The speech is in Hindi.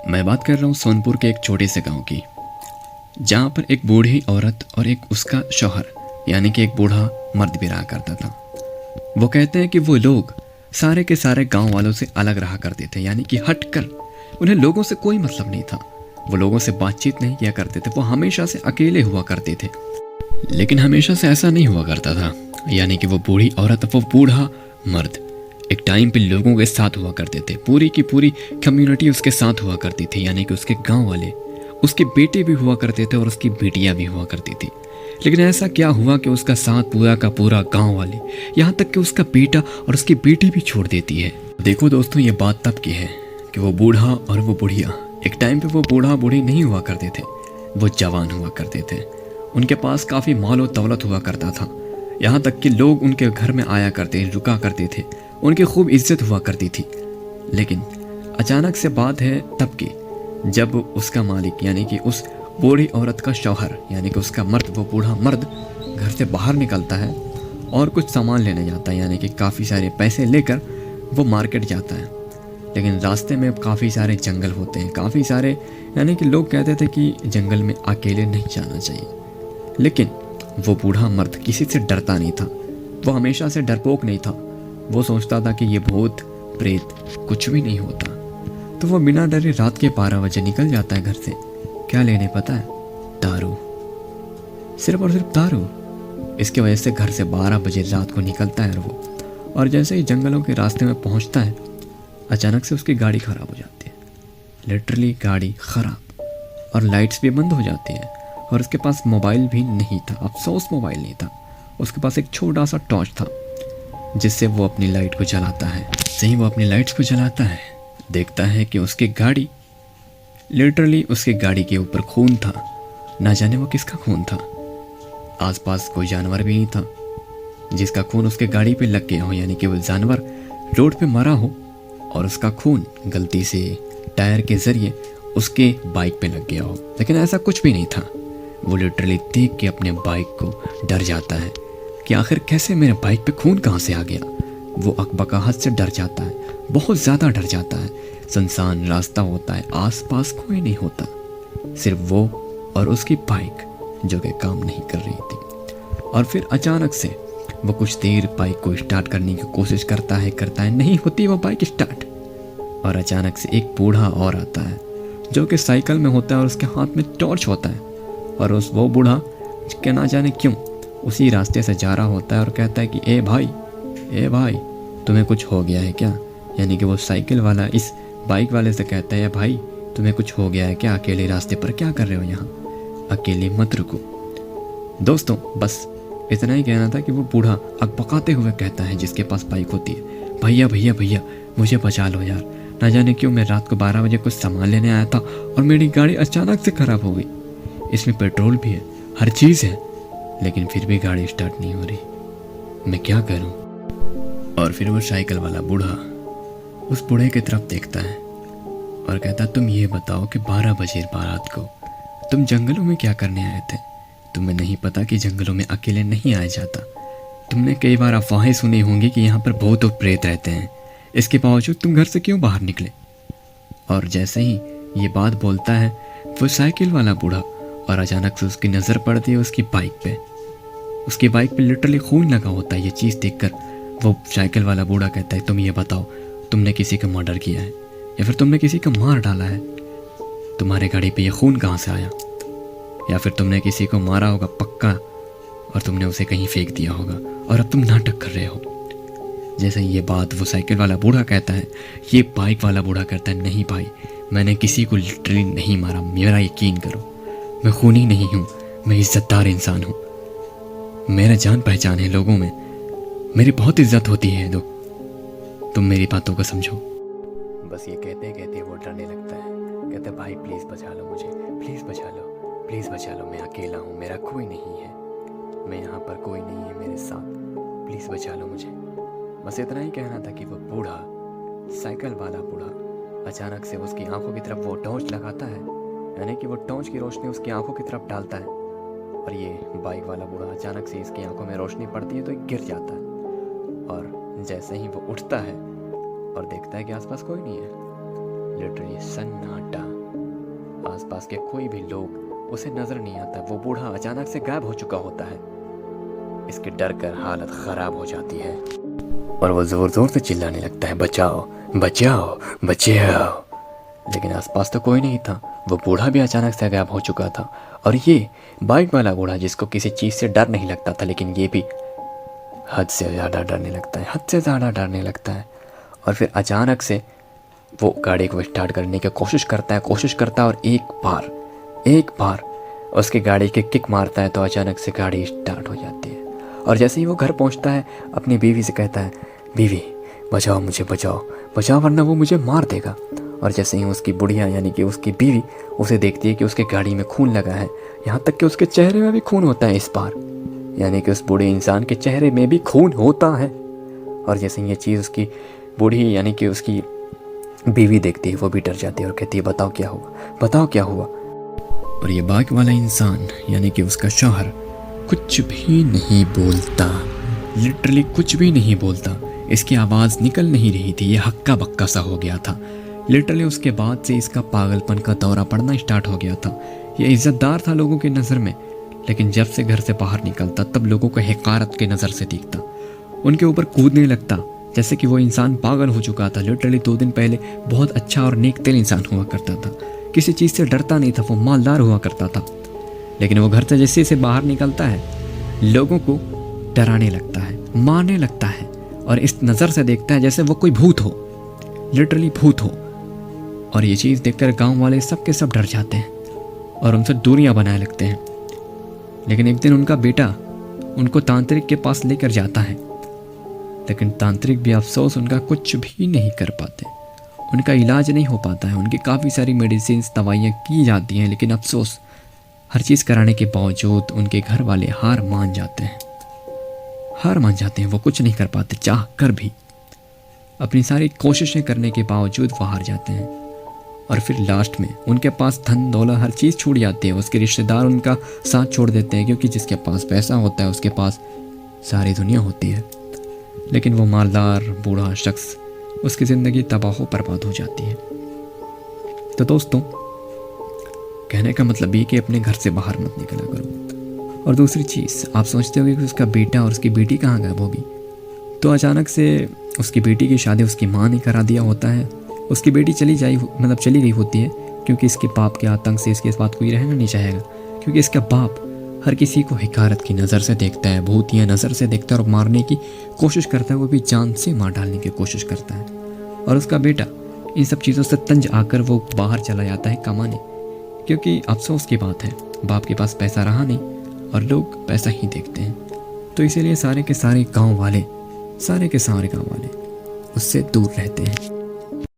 मैं बात कर रहा हूँ सोनपुर के एक छोटे से गांव की, जहाँ पर एक बूढ़ी औरत और एक उसका शौहर यानी कि एक बूढ़ा मर्द भी रहा करता था। वो कहते हैं कि वो लोग सारे के सारे गांव वालों से अलग रहा करते थे, यानी कि हट कर। उन्हें लोगों से कोई मतलब नहीं था, वो लोगों से बातचीत नहीं किया करते थे, वो हमेशा से अकेले हुआ करते थे। लेकिन हमेशा से ऐसा नहीं हुआ करता था, यानी कि वो बूढ़ी औरत, वो बूढ़ा मर्द एक टाइम पे लोगों के साथ हुआ करते थे। पूरी की पूरी कम्युनिटी उसके साथ हुआ करती थी, यानी कि उसके गांव वाले, उसके बेटे भी हुआ करते थे और उसकी बेटियां भी हुआ करती थी। लेकिन ऐसा क्या हुआ कि उसका साथ पूरा का पूरा गांव वाले, यहाँ तक कि उसका बेटा और उसकी बेटी भी छोड़ देती है। देखो दोस्तों, ये बात तब की है कि वो बूढ़ा और वो बुढ़िया, एक टाइम पे वो बूढ़ा बूढ़ी नहीं हुआ करते थे, वो जवान हुआ करते थे। उनके पास काफ़ी माल और दौलत हुआ करता था, यहाँ तक कि लोग उनके घर में आया करते, रुका करते थे, उनकी खूब इज्जत हुआ करती थी। लेकिन अचानक से बात है तब की, जब उसका मालिक यानी कि उस बूढ़ी औरत का शौहर यानी कि उसका मर्द, वो बूढ़ा मर्द घर से बाहर निकलता है और कुछ सामान लेने जाता है, यानी कि काफ़ी सारे पैसे लेकर वो मार्केट जाता है। लेकिन रास्ते में काफ़ी सारे जंगल होते हैं, काफ़ी सारे, यानी कि लोग कहते थे कि जंगल में अकेले नहीं जाना चाहिए। लेकिन वो बूढ़ा मर्द किसी से डरता नहीं था, वो हमेशा से डरपोक नहीं था। वो सोचता था कि ये भूत प्रेत कुछ भी नहीं होता। तो वो बिना डरे रात के 12 बजे निकल जाता है घर से। क्या लेने पता है? दारू, सिर्फ और सिर्फ दारू। इसकी वजह से घर से 12 बजे रात को निकलता है वो, और जैसे ही जंगलों के रास्ते में पहुंचता है, अचानक से उसकी गाड़ी खराब हो जाती है। लिटरली गाड़ी खराब, और लाइट्स भी बंद हो जाती है, और उसके पास मोबाइल भी नहीं था। अफसोस मोबाइल नहीं था, उसके पास एक छोटा सा टॉर्च था जिससे वो अपनी लाइट को जलाता है। सही वो अपनी लाइट्स को जलाता है, देखता है कि उसकी गाड़ी, लिटरली उसकी गाड़ी के ऊपर खून था। ना जाने वो किसका खून था। आसपास कोई जानवर भी नहीं था जिसका खून उसके गाड़ी पे लग गया हो, यानी कि वो जानवर रोड पे मरा हो और उसका खून गलती से टायर के जरिए उसके बाइक पे लग गया हो। लेकिन ऐसा कुछ भी नहीं था। वो लिटरली देख के अपने बाइक को डर जाता है कि आखिर कैसे मेरे बाइक पे खून कहाँ से आ गया। वो अकबकाहट से डर जाता है, बहुत ज़्यादा डर जाता है। सुनसान रास्ता होता है, आसपास कोई नहीं होता, सिर्फ वो और उसकी बाइक जो कि काम नहीं कर रही थी। और फिर अचानक से वो कुछ देर बाइक को स्टार्ट करने की कोशिश करता है, नहीं होती वो बाइक स्टार्ट। और अचानक से एक बूढ़ा और आता है जो कि साइकिल में होता है और उसके हाथ में टॉर्च होता है। और वो बूढ़ा के ना जाने क्यों उसी रास्ते से जा रहा होता है और कहता है कि ए भाई तुम्हें कुछ हो गया है क्या? यानी कि वो साइकिल वाला इस बाइक वाले से कहता है, भाई तुम्हें कुछ हो गया है क्या? अकेले रास्ते पर क्या कर रहे हो यहाँ? अकेले मत रुको। दोस्तों बस इतना ही कहना था कि वो बूढ़ा अकबकाते हुए कहता है जिसके पास बाइक होती है, भैया मुझे बचा लो यार, ना जाने क्यों मैं रात को 12 बजे कुछ सामान लेने आया था और मेरी गाड़ी अचानक से ख़राब हो गई। इसमें पेट्रोल भी है, हर चीज़ है, लेकिन फिर भी गाड़ी स्टार्ट नहीं हो रही, मैं क्या करूं? और फिर वो साइकिल वाला बूढ़ा उस बूढ़े की तरफ देखता है और कहता, तुम ये बताओ कि 12 बजे रात को तुम जंगलों में क्या करने आए थे? तुम्हें नहीं पता कि जंगलों में अकेले नहीं आया जाता? तुमने कई बार अफवाहें सुनी होंगी कि यहाँ पर भूत और प्रेत रहते हैं, इसके बावजूद तुम घर से क्यों बाहर निकले? और जैसे ही ये बात बोलता है वो साइकिल वाला बूढ़ा, और अचानक से उसकी नज़र पड़ती है उसकी बाइक पे। उसकी बाइक पे लिटरली खून लगा होता है। ये चीज़ देखकर वो साइकिल वाला बूढ़ा कहता है, तुम ये बताओ तुमने किसी का मर्डर किया है या फिर तुमने किसी को मार डाला है? तुम्हारे गाड़ी पे ये खून कहाँ से आया? या फिर तुमने किसी को मारा होगा पक्का और तुमने उसे कहीं फेंक दिया होगा और अब तुम नाटक कर रहे हो। जैसे ये बात वो साइकिल वाला बूढ़ा कहता है, ये बाइक वाला बूढ़ा कहता है, नहीं भाई मैंने किसी को लिटरली नहीं मारा, मेरा यकीन करो, मैं खूनी नहीं हूँ, मैं इज्जतदार इंसान हूँ, मेरा जान पहचान है लोगों में, मेरी बहुत इज्जत होती है, तुम मेरी बातों को समझो। बस ये कहते कहते वो डरने लगता है, कहता है भाई प्लीज़ बचा लो मुझे, प्लीज़ बचा लो, मैं अकेला हूँ, मेरा कोई नहीं है, मैं यहाँ पर कोई नहीं है मेरे साथ, प्लीज़ बचा लो मुझे। बस इतना ही कहना था कि वो बूढ़ा, साइकिल वाला बूढ़ा, अचानक से उसकी आंखों की तरफ वो टॉर्च लगाता है, यानी कि वो टॉर्च की रोशनी उसकी आंखों की तरफ डालता है, और ये बाइक वाला बूढ़ा अचानक से इसकी आंखों में रोशनी पड़ती है तो गिर जाता है। और जैसे ही वो उठता है और देखता है कि आसपास कोई नहीं है, लिटरली सन्नाटा। आसपास के कोई भी लोग उसे नजर नहीं आता। वो बूढ़ा अचानक से गायब हो चुका होता है। इसके डर कर हालत खराब हो जाती है और वो जोर जोर से चिल्लाने लगता है, बचाओ बचाओ बचाओ। लेकिन आसपास तो कोई नहीं था। वो बूढ़ा भी अचानक से गायब हो चुका था। और ये बाइक वाला बूढ़ा जिसको किसी चीज़ से डर नहीं लगता था, लेकिन ये भी हद से ज़्यादा डरने लगता है, हद से ज़्यादा डरने लगता है। और फिर अचानक से वो गाड़ी को स्टार्ट करने की कोशिश करता है और एक बार उसकी गाड़ी की किक मारता है तो अचानक से गाड़ी स्टार्ट हो जाती है। और जैसे ही वो घर पहुंचता है अपनी बीवी से कहता है, बीवी बचाओ मुझे, बचाओ बचाओ वरना वो मुझे मार देगा। और जैसे ही उसकी बुढ़िया यानी कि उसकी बीवी उसे देखती है कि उसके गाड़ी में खून लगा है, यहाँ तक कि उसके चेहरे में भी खून होता है इस बार, यानी कि उस बूढ़े इंसान के चेहरे में भी खून होता है। और जैसे ये चीज़ उसकी बूढ़ी यानी कि उसकी बीवी देखती है, वो भी डर जाती है और कहती है, बताओ क्या हुआ, बताओ क्या हुआ। और ये बाइक वाला इंसान यानी कि उसका शौहर कुछ भी नहीं बोलता, लिटरली कुछ भी नहीं बोलता। इसकी आवाज़ निकल नहीं रही थी, ये हक्का बक्का सा हो गया था। लिटरली उसके बाद से इसका पागलपन का दौरा पड़ना स्टार्ट हो गया था। ये इज्जतदार था लोगों की नज़र में, लेकिन जब से घर से बाहर निकलता तब लोगों को हक़ारत की नज़र से देखता, उनके ऊपर कूदने लगता जैसे कि वो इंसान पागल हो चुका था। लिटरली 2 दिन पहले बहुत अच्छा और नेक दिल इंसान हुआ करता था, किसी चीज़ से डरता नहीं था, वो मालदार हुआ करता था। लेकिन वो घर से जैसे से बाहर निकलता है लोगों को डराने लगता है, मारने लगता है और इस नज़र से देखता है जैसे वो कोई भूत हो, लिटरली भूत हो। और ये चीज़ देखकर गांव वाले सब के सब डर जाते हैं और उनसे दूरियां बनाने लगते हैं। लेकिन एक दिन उनका बेटा उनको तांत्रिक के पास लेकर जाता है, लेकिन तांत्रिक भी अफसोस उनका कुछ भी नहीं कर पाते, उनका इलाज नहीं हो पाता है। उनकी काफ़ी सारी मेडिसिन दवाइयाँ की जाती हैं, लेकिन अफसोस हर चीज़ कराने के बावजूद उनके घर वाले हार मान जाते हैं। वो कुछ नहीं कर पाते, चाह कर भी अपनी सारी कोशिशें करने के बावजूद वो हार जाते हैं। और फिर लास्ट में उनके पास धन दौलत हर चीज़ छूट जाती है, उसके रिश्तेदार उनका साथ छोड़ देते हैं, क्योंकि जिसके पास पैसा होता है उसके पास सारी दुनिया होती है। लेकिन वो मालदार बूढ़ा शख्स, उसकी ज़िंदगी तबाह बर्बाद हो जाती है। तो दोस्तों, कहने का मतलब ये कि अपने घर से बाहर मत निकला करो। और दूसरी चीज़, आप सोचते होंगे कि उसका बेटा और उसकी बेटी कहाँ गायब होगी, तो अचानक से उसकी बेटी की शादी उसकी माँ ने करा दिया होता है। उसकी बेटी चली गई होती है, क्योंकि इसके बाप के आतंक से इसके साथ कोई रहना नहीं चाहेगा, क्योंकि इसका बाप हर किसी को हिकारत की नज़र से देखता है, भूतिया नज़र से देखता है और मारने की कोशिश करता है, वो भी जान से मार डालने की कोशिश करता है। और उसका बेटा इन सब चीज़ों से तंज आकर वो बाहर चला जाता है कमाने, क्योंकि अफसोस की बात है बाप के पास पैसा रहा नहीं और लोग पैसा ही देखते हैं। तो इसीलिए सारे के सारे गाँव वाले उससे दूर रहते हैं।